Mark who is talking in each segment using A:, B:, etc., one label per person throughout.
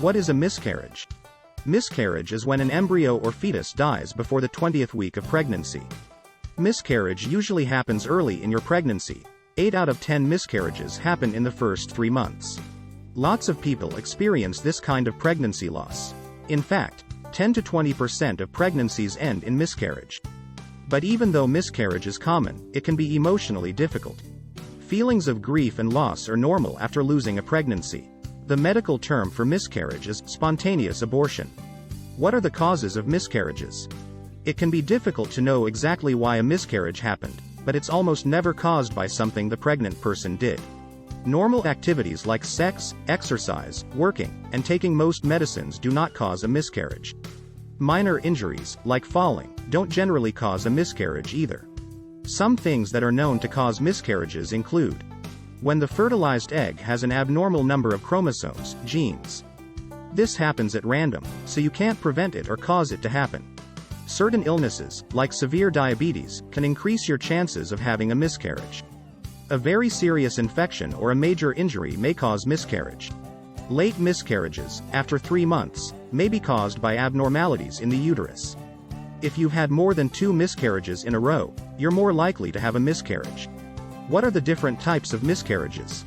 A: What is a miscarriage? Miscarriage is when an embryo or fetus dies before the 20th week of pregnancy. Miscarriage usually happens early in your pregnancy. 8 out of 10 miscarriages happen in the first 3 months. Lots of people experience this kind of pregnancy loss. In fact, 10 to 20% of pregnancies end in miscarriage. But even though miscarriage is common, it can be emotionally difficult. Feelings of grief and loss are normal after losing a pregnancy. The medical term for miscarriage is spontaneous abortion. What are the causes of miscarriages? It can be difficult to know exactly why a miscarriage happened, but it's almost never caused by something the pregnant person did. Normal activities like sex, exercise, working, and taking most medicines do not cause a miscarriage. Minor injuries, like falling, don't generally cause a miscarriage either. Some things that are known to cause miscarriages include when the fertilized egg has an abnormal number of chromosomes, genes. This happens at random, so you can't prevent it or cause it to happen. Certain illnesses, like severe diabetes, can increase your chances of having a miscarriage. A very serious infection or a major injury may cause miscarriage. Late miscarriages, after 3 months, may be caused by abnormalities in the uterus. If you've had more than 2 miscarriages in a row, you're more likely to have a miscarriage. What are the different types of miscarriages?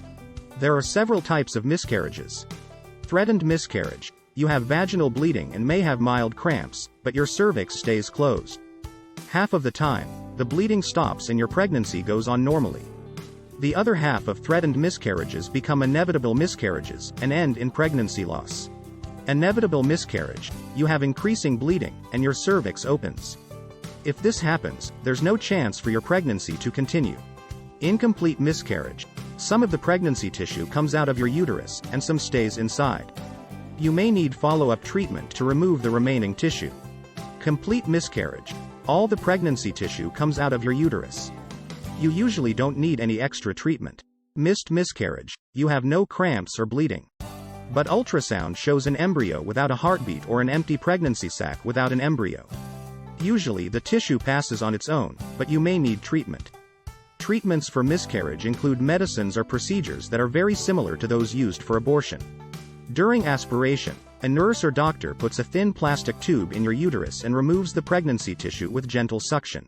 A: There are several types of miscarriages. Threatened miscarriage. You have vaginal bleeding and may have mild cramps, but your cervix stays closed. Half of the time, the bleeding stops and your pregnancy goes on normally. The other half of threatened miscarriages become inevitable miscarriages and end in pregnancy loss. Inevitable miscarriage. You have increasing bleeding, and your cervix opens. If this happens, there's no chance for your pregnancy to continue. Incomplete miscarriage. Some of the pregnancy tissue comes out of your uterus, and some stays inside. You may need follow-up treatment to remove the remaining tissue. Complete miscarriage. All the pregnancy tissue comes out of your uterus. You usually don't need any extra treatment. Missed miscarriage. You have no cramps or bleeding. But ultrasound shows an embryo without a heartbeat or an empty pregnancy sac without an embryo. Usually the tissue passes on its own, but you may need treatment. Treatments for miscarriage include medicines or procedures that are very similar to those used for abortion. During aspiration, a nurse or doctor puts a thin plastic tube in your uterus and removes the pregnancy tissue with gentle suction.